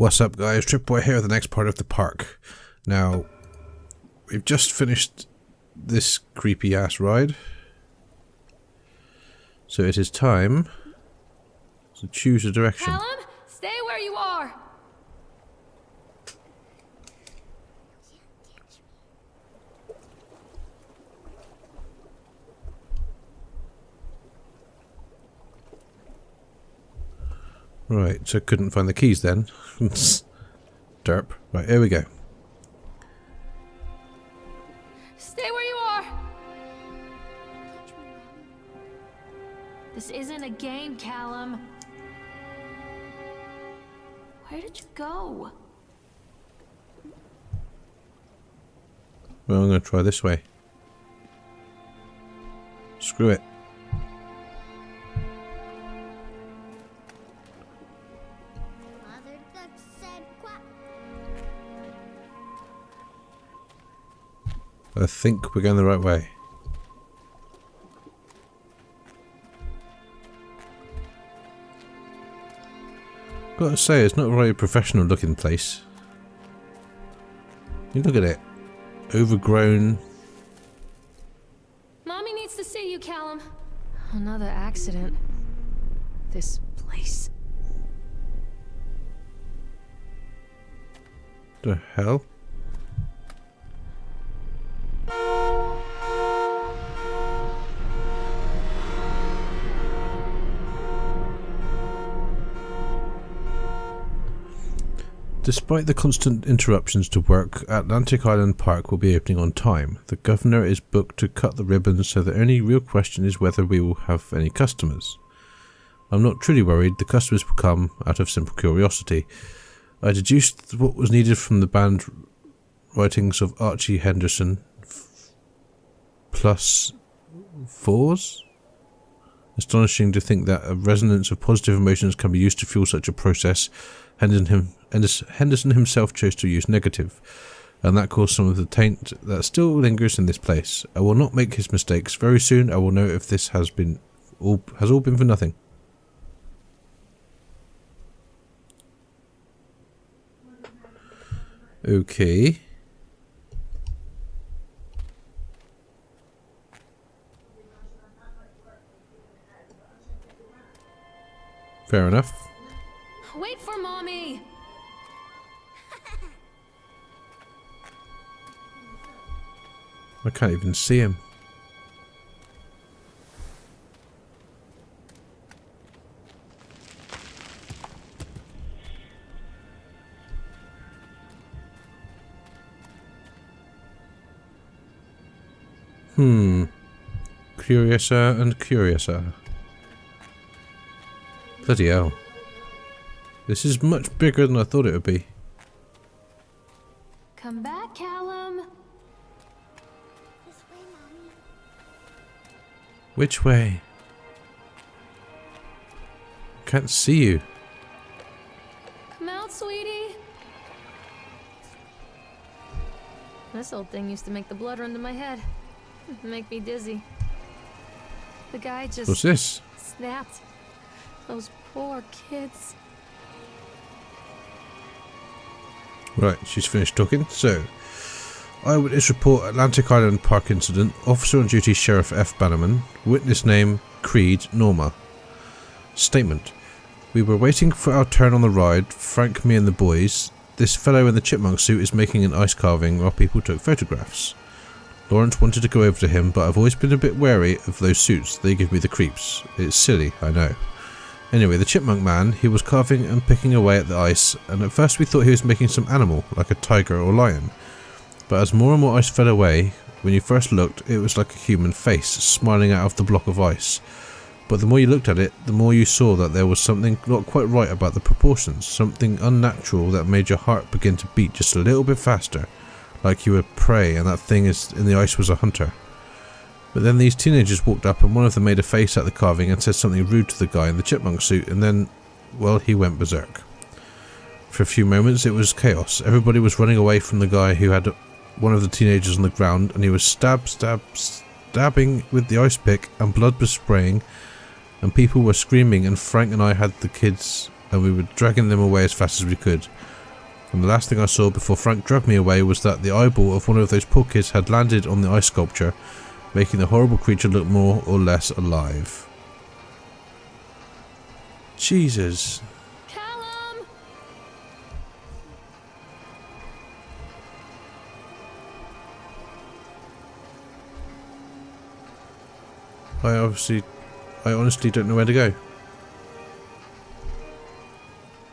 What's up guys, Tripwire here with the next part of the park. Now, we've just finished this creepy ass ride. So it is time to choose a direction. Callum, stay where you are! Right, so couldn't find the keys then. Derp. Right, here we go. Stay where you are! This isn't a game, Callum. Where did you go? Well, I'm going to try this way. Screw it. I think we're going the right way. Gotta say, it's not a very professional looking place. You look at it. Overgrown. Mommy needs to see you, Callum. Another accident. This place. The hell? Despite the constant interruptions to work, Atlantic Island Park will be opening on time. The governor is booked to cut the ribbons, so the only real question is whether we will have any customers. I'm not truly worried, the customers will come out of simple curiosity. I deduced what was needed from the band writings of Archie Henderson plus fours? Astonishing to think that a resonance of positive emotions can be used to fuel such a process. Henderson himself chose to use negative, and that caused some of the taint that still lingers in this place. I will not make his mistakes. Very soon I will know if this has all been for nothing. Okay. Fair enough. Wait for Mommy! I can't even see him. Curiouser and curiouser. Bloody hell. This is much bigger than I thought it would be. Come back, Callum. This way, Mommy. Which way? Can't see you. Come out, sweetie. This old thing used to make the blood run to my head. Make me dizzy. The guy just What's this? snapped. Those poor kids. Right, she's finished talking. So, eyewitness report Atlantic Island Park incident. Officer on duty Sheriff F. Bannerman. Witness name Creed Norma. Statement. We were waiting for our turn on the ride. Frank, me and the boys. This fellow in the chipmunk suit is making an ice carving while people took photographs. Lawrence wanted to go over to him, but I've always been a bit wary of those suits. They give me the creeps. It's silly, I know. Anyway, the chipmunk man, he was carving and picking away at the ice, and at first we thought he was making some animal, like a tiger or lion. But as more and more ice fell away, when you first looked, it was like a human face, smiling out of the block of ice. But the more you looked at it, the more you saw that there was something not quite right about the proportions, something unnatural that made your heart begin to beat just a little bit faster, like you were prey and that thing in the ice was a hunter. But then these teenagers walked up and one of them made a face at the carving and said something rude to the guy in the chipmunk suit, and then, well, he went berserk. For a few moments it was chaos. Everybody was running away from the guy who had one of the teenagers on the ground, and he was stabbing with the ice pick, and blood was spraying, and people were screaming, and Frank and I had the kids and we were dragging them away as fast as we could. And the last thing I saw before Frank dragged me away was that the eyeball of one of those poor kids had landed on the ice sculpture, making the horrible creature look more or less alive. Jesus. Callum! I honestly don't know where to go.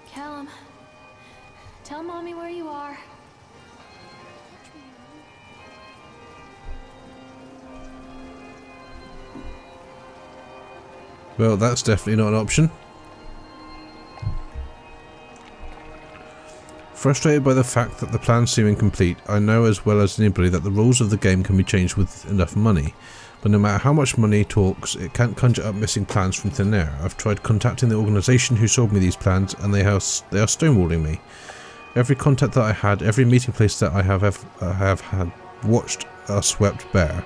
Callum, tell Mommy where you are. Well, that's definitely not an option. Frustrated by the fact that the plans seem incomplete, I know as well as anybody that the rules of the game can be changed with enough money. But no matter how much money talks, it can't conjure up missing plans from thin air. I've tried contacting the organisation who sold me these plans, and they are stonewalling me. Every contact that I had, every meeting place that I have had watched are swept bare.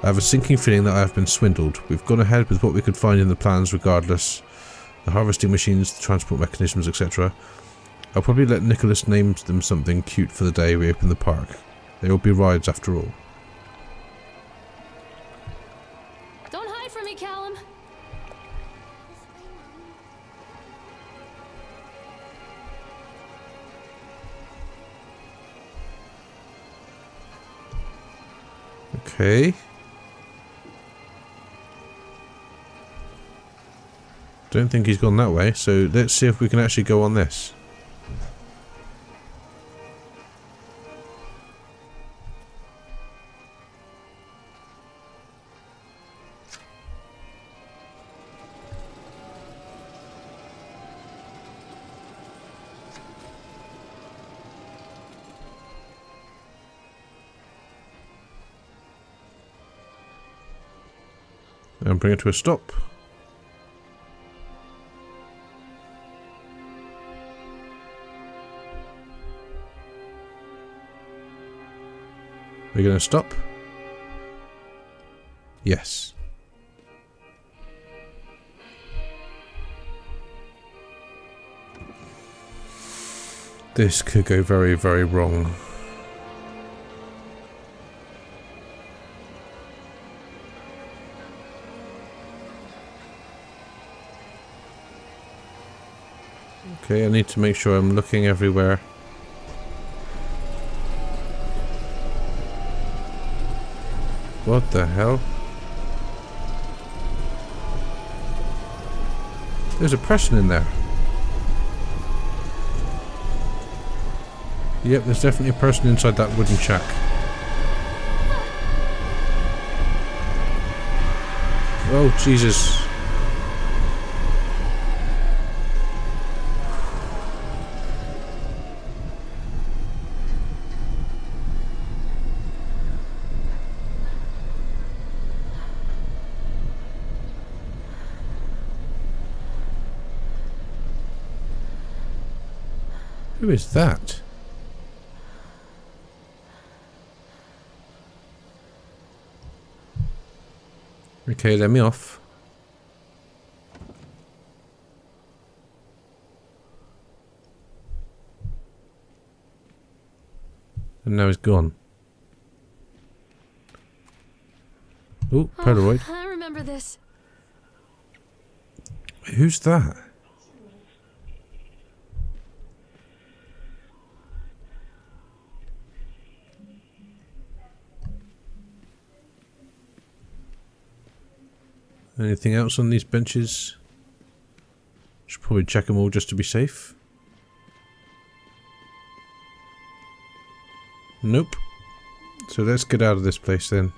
I have a sinking feeling that I have been swindled. We've gone ahead with what we could find in the plans regardless. The harvesting machines, the transport mechanisms, etc. I'll probably let Nicholas name them something cute for the day we open the park. They will be rides after all. Don't hide from me, Callum. Okay. Don't think he's gone that way, so let's see if we can actually go on this. And bring it to a stop. We're going to stop? Yes. This could go very, very wrong. Okay, I need to make sure I'm looking everywhere. What the hell? There's a person in there. Yep, there's definitely a person inside that wooden shack. Oh, Jesus. Who is that? Okay, let me off. And now he's gone. Oh, Polaroid. Oh, I remember this. Who's that? Anything else on these benches? Should probably check them all just to be safe. Nope. So let's get out of this place then.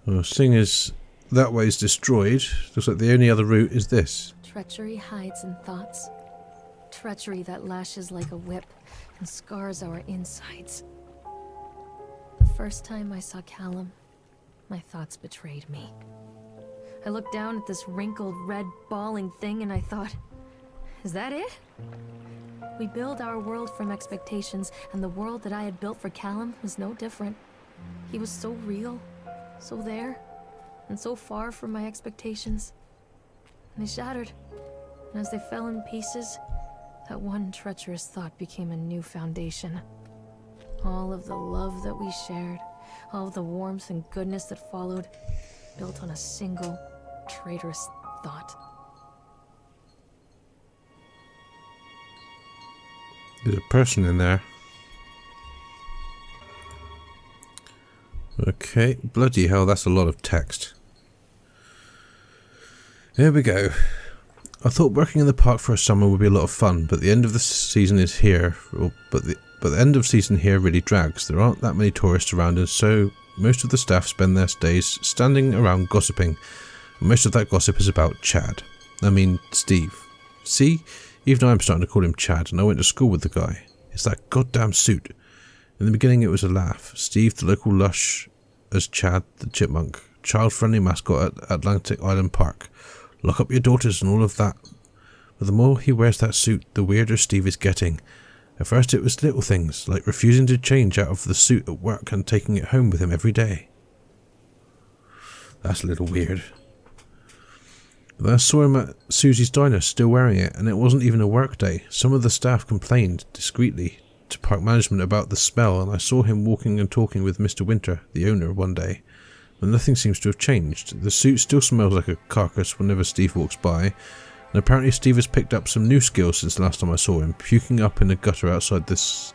Well, seeing as that way is destroyed, looks like the only other route is this. Treachery hides in thoughts. Treachery that lashes like a whip and scars our insides. The first time I saw Callum, my thoughts betrayed me. I looked down at this wrinkled, red, bawling thing and I thought, is that it? We build our world from expectations, and the world that I had built for Callum was no different. He was so real, so there, and so far from my expectations. And they shattered, and as they fell in pieces, that one treacherous thought became a new foundation. All of the love that we shared, all of the warmth and goodness that followed, built on a single, traitorous thought. There's a person in there. Okay, bloody hell, that's a lot of text. Here we go. I thought working in the park for a summer would be a lot of fun, but the end of the season is here. But the end of season here really drags. There aren't that many tourists around, and so most of the staff spend their days standing around gossiping. And most of that gossip is about Chad. I mean, Steve. See? Even I'm starting to call him Chad, and I went to school with the guy. It's that goddamn suit. In the beginning it was a laugh. Steve, the local lush, as Chad, the chipmunk. Child-friendly mascot at Atlantic Island Park. Lock up your daughters and all of that. But the more he wears that suit, the weirder Steve is getting. At first it was little things, like refusing to change out of the suit at work and taking it home with him every day. That's a little weird. But I saw him at Susie's diner still wearing it, and it wasn't even a work day. Some of the staff complained, discreetly, to park management about the smell, and I saw him walking and talking with Mr. Winter, the owner, one day. But nothing seems to have changed. The suit still smells like a carcass whenever Steve walks by, and apparently Steve has picked up some new skills since the last time I saw him, puking up in a gutter outside this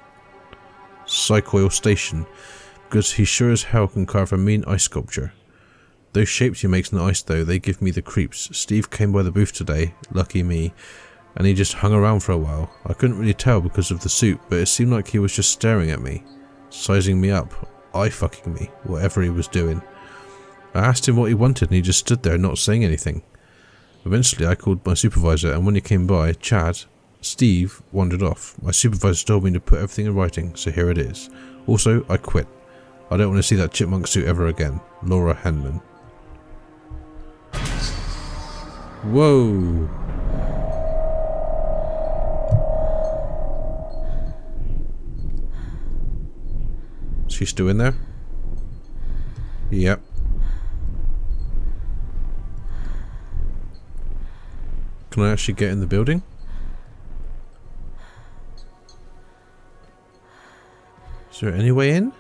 Psychoil station, because he sure as hell can carve a mean ice sculpture. Those shapes he makes in the ice though, they give me the creeps. Steve came by the booth today, lucky me, and he just hung around for a while. I couldn't really tell because of the suit, but it seemed like he was just staring at me, sizing me up, eye-fucking me, whatever he was doing. I asked him what he wanted and he just stood there not saying anything. Eventually I called my supervisor, and when he came by, Chad, Steve, wandered off. My supervisor told me to put everything in writing, so here it is. Also, I quit. I don't want to see that chipmunk suit ever again. Laura Henman. Whoa. Is she still in there? Yep. Can I actually get in the building? Is there any way in?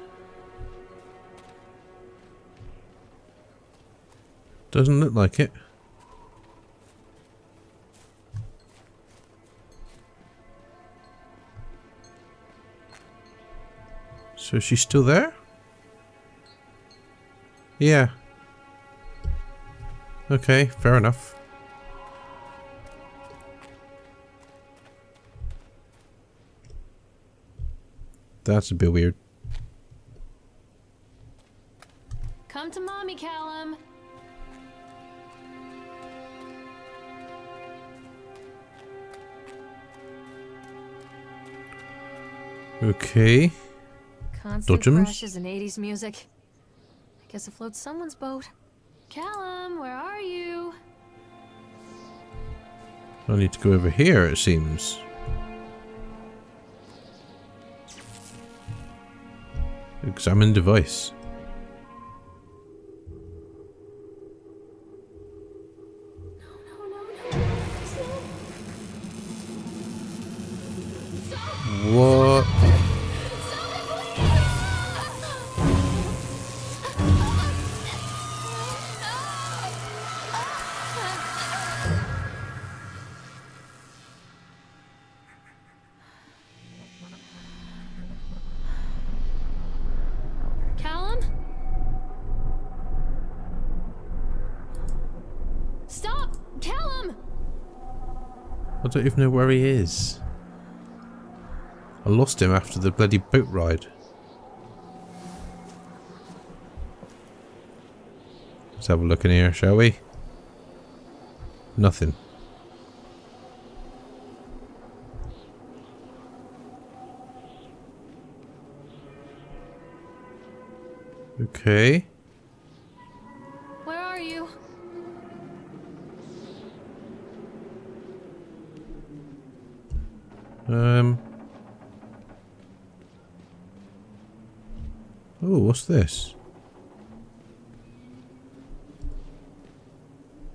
Doesn't look like it. So is she still there? Yeah. Okay, fair enough. That's a bit weird. Come to mommy, Callum. Okay. Constant Dodgems? crashes and 80s music. I guess it floats someone's boat. Callum, where are you? I need to go over here, it seems. Examine device. What? Callum? Stop! Callum! I don't even know where he is. I lost him after the bloody boat ride. Let's have a look in here, shall we? Nothing. Okay. Where are you? Oh, what's this?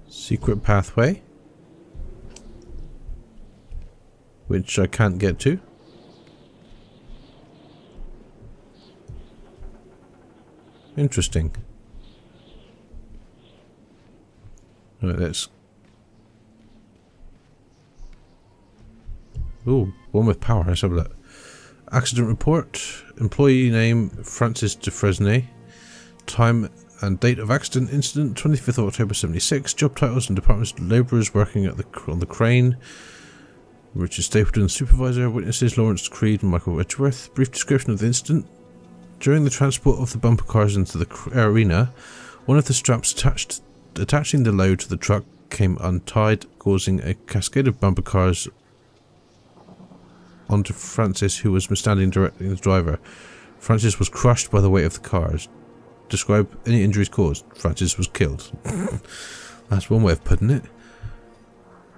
Secret pathway. Which I can't get to. Interesting. Right, let's... Ooh, one with power. Let's have a look. Accident report. Employee name Francis Defresne. Time and date of accident incident 25th of October 76. Job titles and departments: labourers working at on the crane. Richard Stapleton, supervisor. Witnesses: Lawrence Creed and Michael Edgeworth. Brief description of the incident. During the transport of the bumper cars into the arena, one of the straps attaching the load to the truck came untied, causing a cascade of bumper cars onto Francis, who was standing directly in the driver. Francis was crushed by the weight of the cars. Describe any injuries caused. Francis was killed. That's one way of putting it.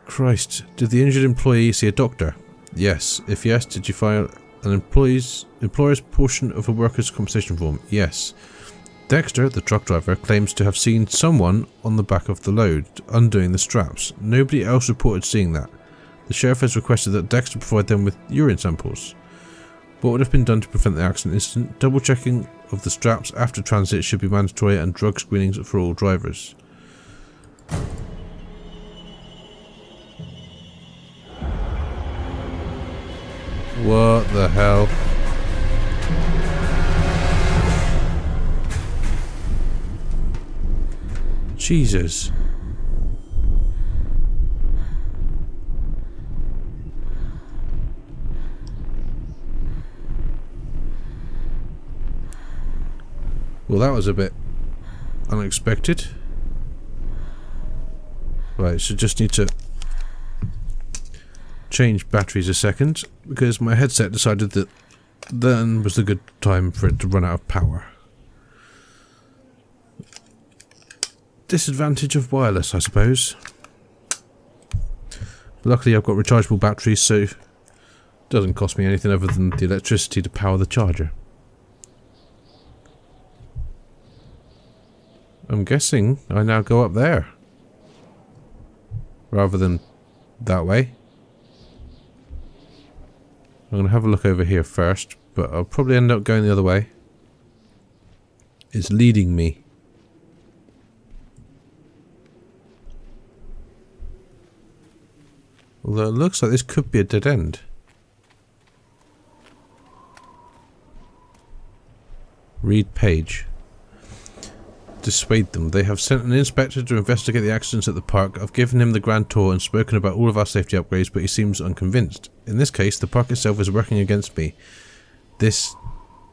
Christ, did the injured employee see a doctor? Yes. If yes, did you file an employer's portion of a workers' compensation form? Yes. Dexter, the truck driver, claims to have seen someone on the back of the load, undoing the straps. Nobody else reported seeing that. The sheriff has requested that Dexter provide them with urine samples. What would have been done to prevent the accident incident? Double checking of the straps after transit should be mandatory, and drug screenings for all drivers. What the hell? Jesus. Well, that was a bit unexpected. Right, so just need to change batteries a second, because my headset decided that then was the good time for it to run out of power. Disadvantage of wireless, I suppose. But luckily I've got rechargeable batteries, so it doesn't cost me anything other than the electricity to power the charger. I'm guessing I now go up there rather than that way. I'm going to have a look over here first, but I'll probably end up going the other way. It's leading me. Although it looks like this could be a dead end. Read page. Dissuade them. They have sent an inspector to investigate the accidents at the park. I've given him the grand tour and spoken about all of our safety upgrades, but he seems unconvinced. In this case, the park itself is working against me. This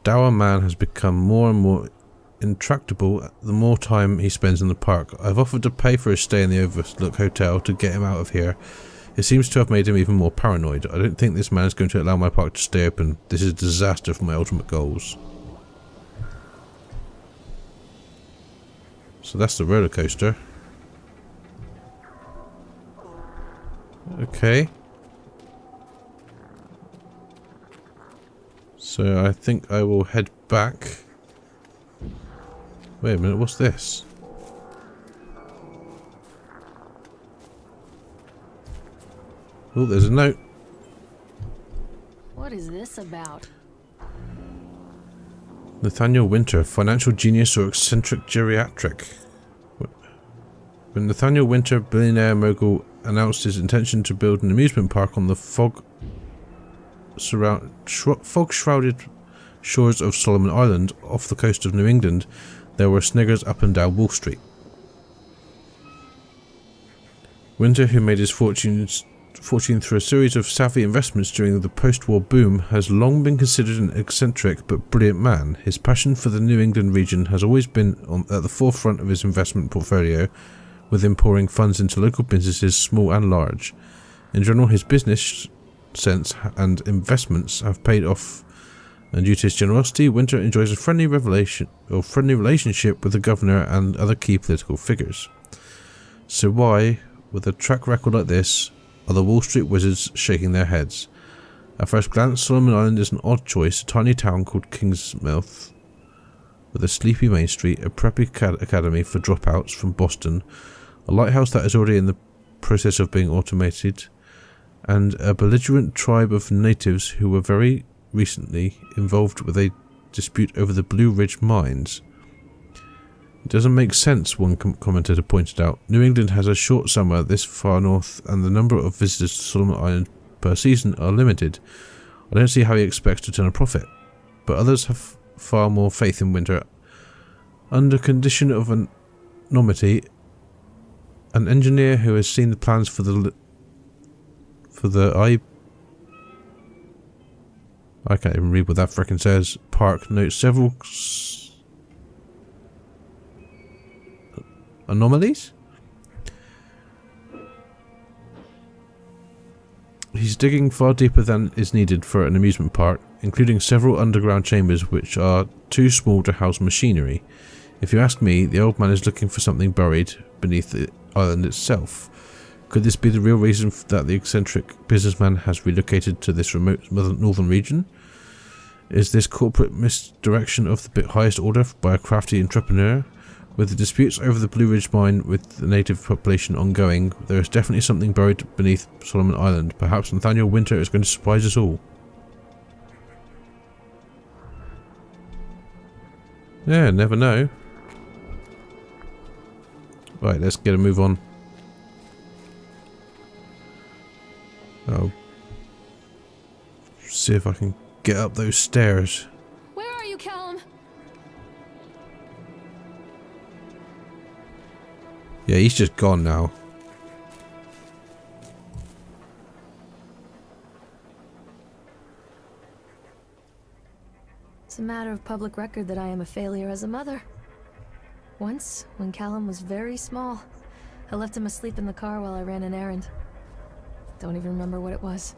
dour man has become more and more intractable the more time he spends in the park. I've offered to pay for his stay in the Overlook Hotel to get him out of here. It seems to have made him even more paranoid. I don't think this man is going to allow my park to stay open. This is a disaster for my ultimate goals. So that's the roller coaster. Okay. So I think I will head back. Wait a minute, what's this? Oh, there's a note. What is this about? Nathaniel Winter, financial genius or eccentric geriatric. When Nathaniel Winter, billionaire mogul, announced his intention to build an amusement park on the fog-shrouded shores of Solomon Island off the coast of New England, there were sniggers up and down Wall Street. Winter, who made his fortune through a series of savvy investments during the post-war boom, has long been considered an eccentric but brilliant man. His passion for the New England region has always been at the forefront of his investment portfolio, with him pouring funds into local businesses, small and large. In general, his business sense and investments have paid off, and due to his generosity, Winter enjoys a friendly relationship with the governor and other key political figures. So why, with a track record like this, are the Wall Street wizards shaking their heads? At first glance, Solomon Island is an odd choice, a tiny town called Kingsmouth, with a sleepy main street, a preppy academy for dropouts from Boston, a lighthouse that is already in the process of being automated, and a belligerent tribe of natives who were very recently involved with a dispute over the Blue Ridge mines. It doesn't make sense, one commentator pointed out. New England has a short summer this far north, and the number of visitors to Solomon Island per season are limited. I don't see how he expects to turn a profit, but others have far more faith in winter. Under condition of anonymity, an engineer who has seen the plans for the I can't even read what that frickin' says. Park notes several anomalies? He's digging far deeper than is needed for an amusement park, including several underground chambers which are too small to house machinery. If you ask me, the old man is looking for something buried beneath the island itself. Could this be the real reason that the eccentric businessman has relocated to this remote northern region? Is this corporate misdirection of the highest order by a crafty entrepreneur? With the disputes over the Blue Ridge mine with the native population ongoing, there is definitely something buried beneath Solomon Island. Perhaps Nathaniel Winter is going to surprise us all. Yeah, never know. Right, let's get a move on. I'll see if I can get up those stairs. Where are you, Callum? Yeah, he's just gone now. It's a matter of public record that I am a failure as a mother. Once, when Callum was very small, I left him asleep in the car while I ran an errand. Don't even remember what it was.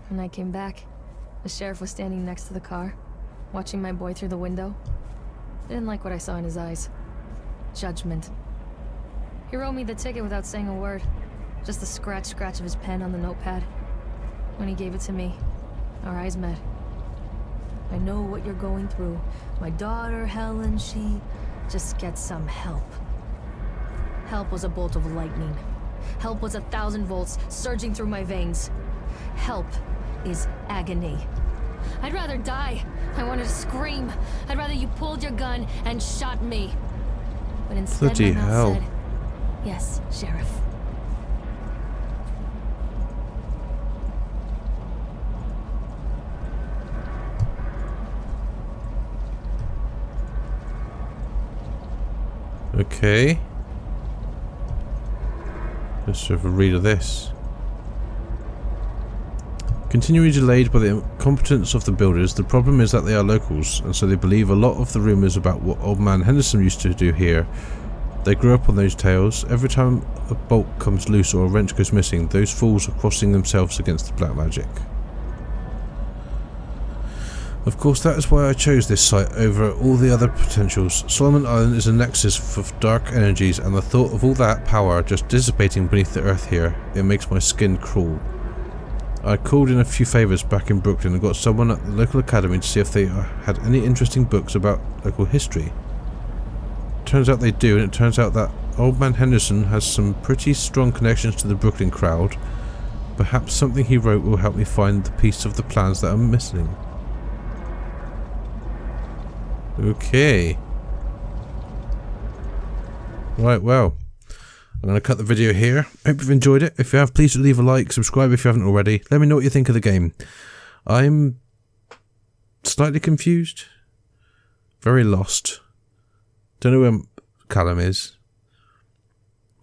When I came back, the sheriff was standing next to the car, watching my boy through the window. I didn't like what I saw in his eyes. Judgment. He wrote me the ticket without saying a word. Just the scratch of his pen on the notepad. When he gave it to me, our eyes met. I know what you're going through. My daughter, Helen, she just gets some help. Help was a bolt of lightning. Help was 1,000 volts surging through my veins. Help is agony. I'd rather die. I wanted to scream. I'd rather you pulled your gun and shot me. But instead Bloody my mouth hell. said, "Yes, Sheriff." Okay. Let's have a read of this. Continually delayed by the incompetence of the builders, the problem is that they are locals, and so they believe a lot of the rumours about what Old Man Henderson used to do here. They grew up on those tales. Every time a bolt comes loose or a wrench goes missing, those fools are crossing themselves against the black magic. Of course, that is why I chose this site over all the other potentials. Solomon Island is a nexus for dark energies, and the thought of all that power just dissipating beneath the earth here, it makes my skin crawl. I called in a few favours back in Brooklyn and got someone at the local academy to see if they had any interesting books about local history. Turns out they do, and it turns out that Old Man Henderson has some pretty strong connections to the Brooklyn crowd. Perhaps something he wrote will help me find the piece of the plans that I'm missing. Okay. Right, well, I'm going to cut the video here. Hope you've enjoyed it. If you have, please leave a like, subscribe if you haven't already. Let me know what you think of the game. I'm slightly confused. Very lost. Don't know where Callum is.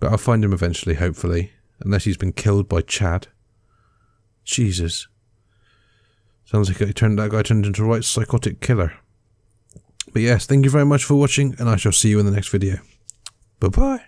But I'll find him eventually, hopefully. Unless he's been killed by Chad. Jesus. Sounds like that guy turned into a right psychotic killer. But yes, thank you very much for watching, and I shall see you in the next video. Bye-bye.